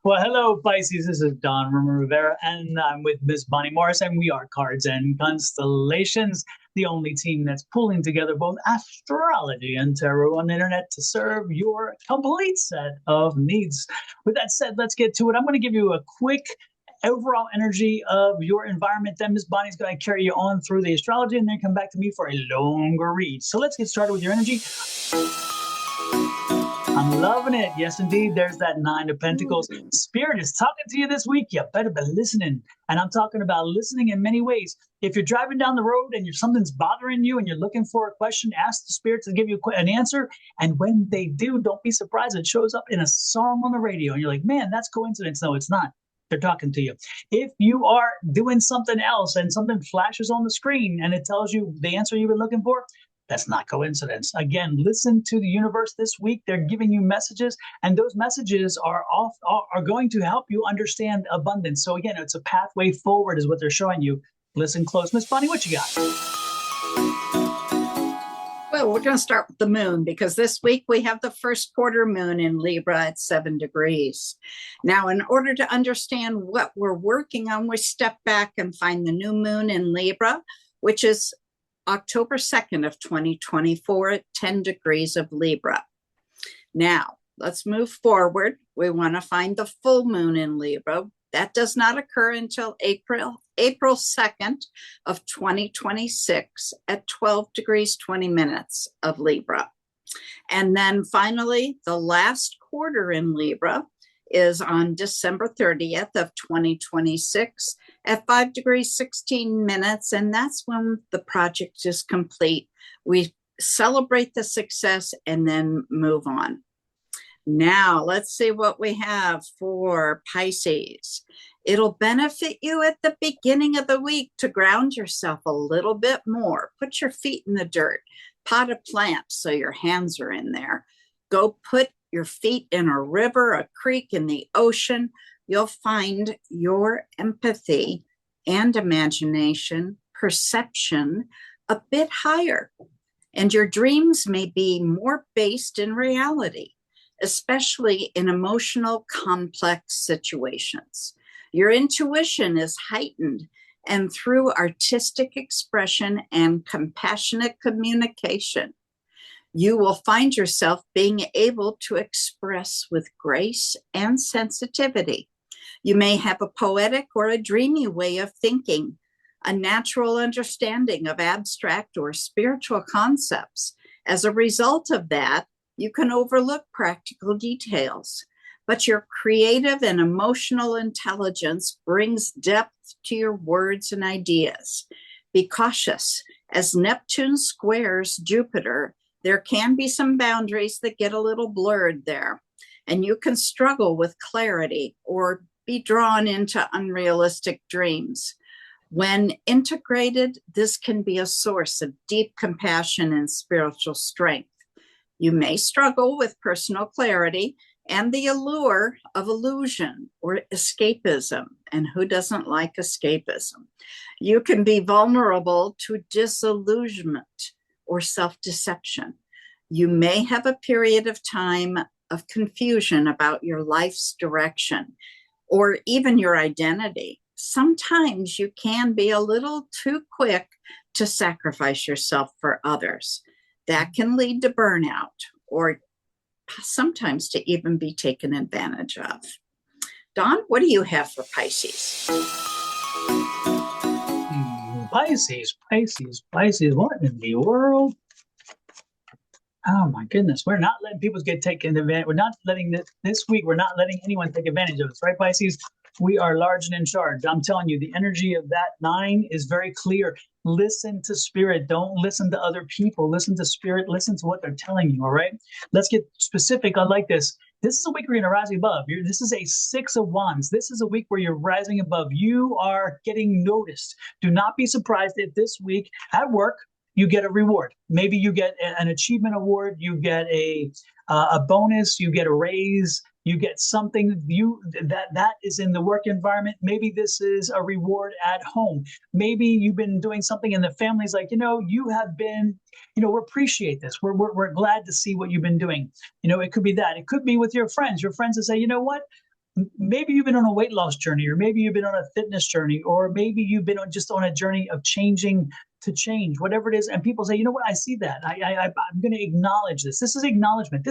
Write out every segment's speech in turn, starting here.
Well, hello, Pisces. This is Don Rivera, and I'm with Miss Bonnie Morris, and we are Cards and Constellations, the only team that's pulling together both astrology and tarot on the internet to serve your complete set of needs. With that said, let's get to it. I'm going to give you a quick overall energy of your environment. Then Miss Bonnie's going to carry you on through the astrology, and then come back to me for a longer read. So let's get started with your energy. I'm loving it. Yes, indeed. There's that Nine of Pentacles. Spirit is talking to you this week. You better be listening. And I'm talking about listening in many ways. If you're driving down the road and something's bothering you and you're looking for a question, ask the Spirit to give you an answer. And when they do, don't be surprised. It shows up in a song on the radio. And you're like, man, that's coincidence. No, it's not. They're talking to you. If you are doing something else and something flashes on the screen and it tells you the answer you've been looking for, that's not coincidence. Again, listen to the universe this week. They're giving you messages, and those messages are going to help you understand abundance. So again, it's a pathway forward is what they're showing you. Listen close. Miss Bonnie, what you got? Well, we're going to start with the moon because this week we have the first quarter moon in Libra at 7 degrees. Now, in order to understand what we're working on, we step back and find the new moon in Libra, which is October 2nd of 2024 at 10 degrees of Libra. Now, let's move forward. We want to find the full moon in Libra. That does not occur until April 2nd of 2026 at 12 degrees 20 minutes of Libra. And then finally, the last quarter in Libra is on December 30th of 2026 at 5 degrees 16 minutes, and that's when the project is complete. We celebrate the success and then move on. Now, let's see what we have for Pisces. It'll benefit you at the beginning of the week to ground yourself a little bit more. Put your feet in the dirt, pot a plant so your hands are in there. Go put your feet in a river, a creek, in the ocean. You'll find your empathy and imagination, perception a bit higher. And your dreams may be more based in reality, especially in emotional, complex situations. Your intuition is heightened, and through artistic expression and compassionate communication, you will find yourself being able to express with grace and sensitivity. You may have a poetic or a dreamy way of thinking, a natural understanding of abstract or spiritual concepts. As a result of that, you can overlook practical details, but your creative and emotional intelligence brings depth to your words and ideas. Be cautious. As Neptune squares Jupiter, there can be some boundaries that get a little blurred there, and you can struggle with clarity or be drawn into unrealistic dreams. When integrated, this can be a source of deep compassion and spiritual strength. You may struggle with personal clarity and the allure of illusion or escapism. And who doesn't like escapism? You can be vulnerable to disillusionment or self-deception. You may have a period of time of confusion about your life's direction or even your identity. Sometimes you can be a little too quick to sacrifice yourself for others. That can lead to burnout or sometimes to even be taken advantage of. Don, what do you have for Pisces? Pisces, what in the world? Oh my goodness, we're not letting people get taken advantage. We're not letting this week, we're not letting anyone take advantage of us, right, Pisces? We are large and in charge. I'm telling you, the energy of that 9 is very clear. Listen to spirit. Don't listen to other people. Listen to spirit. Listen to what they're telling you, all right? Let's get specific. I like this. This is a week where you're going to rise above. This is a 6 of Wands. This is a week where you're rising above. You are getting noticed. Do not be surprised if this week at work, you get a reward. Maybe you get an achievement award. You get a bonus. You get a raise. You get something that is in the work environment. Maybe this is a reward at home. Maybe you've been doing something and the family's like, you have been, we appreciate this. We're glad to see what you've been doing. It could be that. It could be with your friends. Your friends that say, you know what? maybe you've been on a weight loss journey, or maybe you've been on a fitness journey, or maybe you've been just on a journey of changing to change, whatever it is. And people say, you know what, I see that. I'm going to acknowledge this. This is acknowledgement.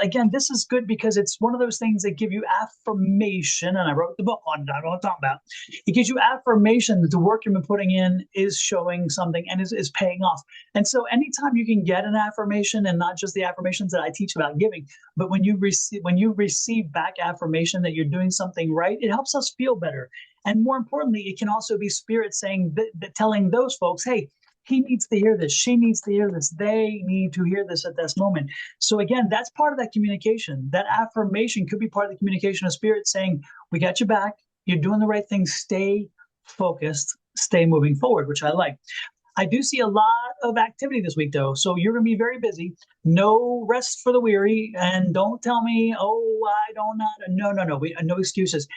Again, this is good because it's one of those things that give you affirmation. And I wrote the book on that, what I'm talking about. It gives you affirmation that the work you've been putting in is showing something and is paying off. And so anytime you can get an affirmation, and not just the affirmations that I teach about giving, but when you receive back affirmation that you're doing something right, it helps us feel better. And more importantly, it can also be spirit saying that telling those folks, hey, he needs to hear this, she needs to hear this, they need to hear this at this moment. So again, that's part of that communication. That affirmation could be part of the communication of spirit saying, we got your back, you're doing the right thing, stay focused, stay moving forward, which I like. I do see a lot of activity this week, though. So you're going to be very busy. No rest for the weary. And don't tell me, oh, I don't know. No. No excuses.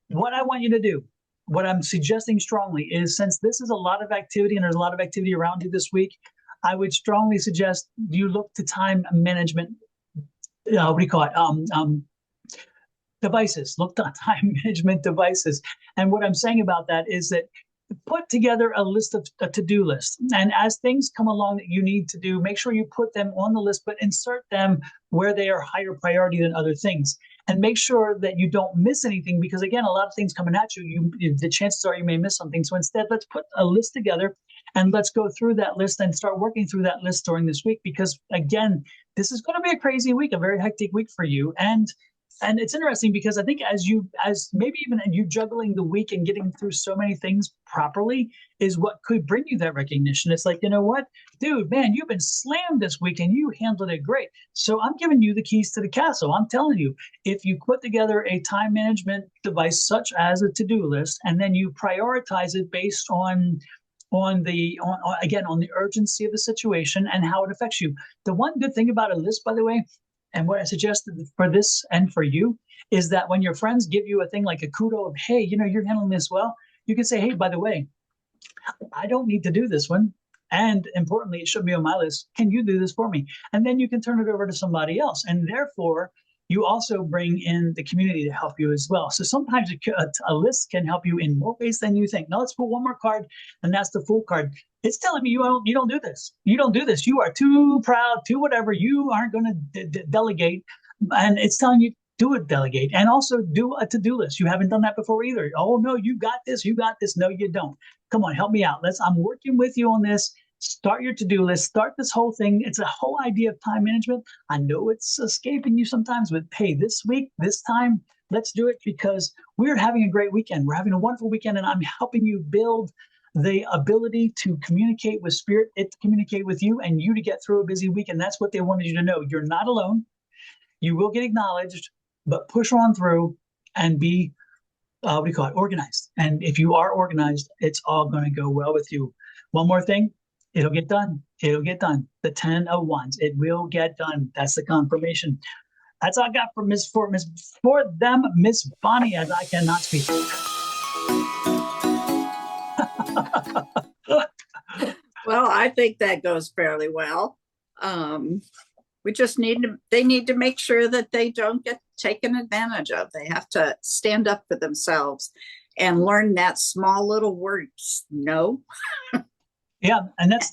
What I want you to do, what I'm suggesting strongly is, since this is a lot of activity and there's a lot of activity around you this week, I would strongly suggest you look to time management. What do you call it? Devices. Look to time management devices. And what I'm saying about that is that put together a list of a to-do list. And as things come along that you need to do, make sure you put them on the list, but insert them where they are higher priority than other things. And make sure that you don't miss anything, because again, a lot of things coming at you, the chances are you may miss something. So instead, let's put a list together and let's go through that list and start working through that list during this week. Because again, this is going to be a crazy week, a very hectic week for you. And it's interesting because I think as maybe even you juggling the week and getting through so many things properly is what could bring you that recognition. It's like, you know what, dude, man, you've been slammed this week and you handled it great. So I'm giving you the keys to the castle. I'm telling you, if you put together a time management device such as a to-do list, and then you prioritize it based on the urgency of the situation and how it affects you. The one good thing about a list, by the way, and what I suggested for this and for you, is that when your friends give you a thing like a kudo of, hey, you're handling this well, you can say, hey, by the way, I don't need to do this one. And importantly, it should be on my list. Can you do this for me? And then you can turn it over to somebody else. And therefore, you also bring in the community to help you as well. So sometimes a list can help you in more ways than you think. Now let's put one more card, and that's the Fool card. It's telling me you don't do this. You don't do this. You are too proud, too whatever. You aren't going to delegate. And it's telling you, do it, delegate. And also do a to-do list. You haven't done that before either. Oh, no, you got this. You got this. No, you don't. Come on, help me out. I'm working with you on this. Start your to-do list. Start this whole thing. It's a whole idea of time management. I know it's escaping you sometimes, but hey, this week, this time, let's do it, because we're having a great weekend. We're having a wonderful weekend, and I'm helping you build the ability to communicate with spirit, it to communicate with you, and you to get through a busy week. And that's what they wanted you to know. You're not alone. You will get acknowledged, but push on through and be, organized. And if you are organized, it's all going to go well with you. One more thing. It'll get done. It'll get done. The 10 of Wands. It will get done. That's the confirmation. That's all I got for Miss Bonnie, as I cannot speak. Well, I think that goes fairly well. We just they need to make sure that they don't get taken advantage of. They have to stand up for themselves and learn that small little words. No. Yeah, and that's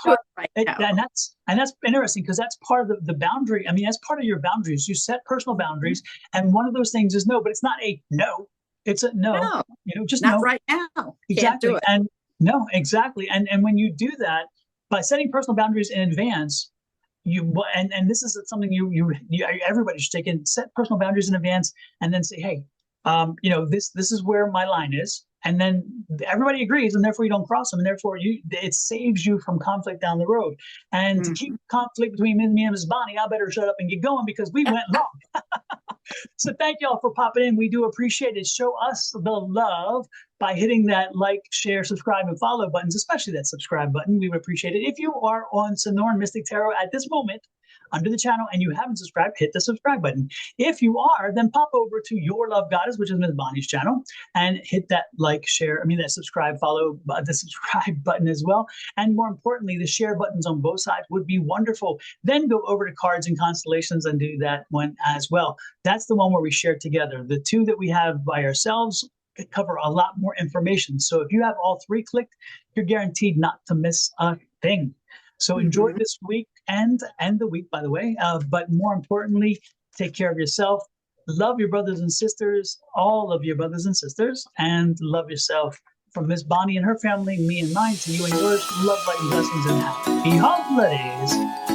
hard, right and that's interesting, because that's part of the boundary. I mean, that's part of your boundaries. You set personal boundaries, and one of those things is no, but it's not a no. It's a no. Just not no. right now. Exactly. Can't do it. And no, exactly. And when you do that by setting personal boundaries in advance, and this is something you everybody should take in. Set personal boundaries in advance, and then say, hey, this is where my line is. And then everybody agrees, and therefore you don't cross them, and therefore it saves you from conflict down the road. And to keep conflict between me and Ms. Bonnie, I better shut up and get going, because we went long. So thank y'all for popping in. We do appreciate it. Show us the love by hitting that like, share, subscribe, and follow buttons, especially that subscribe button. We would appreciate it. If you are on Sonoran Mystic Tarot at this moment, under the channel and you haven't subscribed, hit the subscribe button. If you are, then pop over to Your Love Goddess, which is Ms. Bonnie's channel, and hit that that subscribe, follow, the subscribe button as well. And more importantly, the share buttons on both sides would be wonderful. Then go over to cards and constellations and do that one as well. That's the one where we share together. The two that we have by ourselves cover a lot more information. So if you have all three clicked, you're guaranteed not to miss a thing. So enjoy this week and the week, by the way. But more importantly, take care of yourself. Love your brothers and sisters, all of your brothers and sisters, and love yourself. From Miss Bonnie and her family, me and mine, to you and yours, love, light, and blessings, and happy holidays.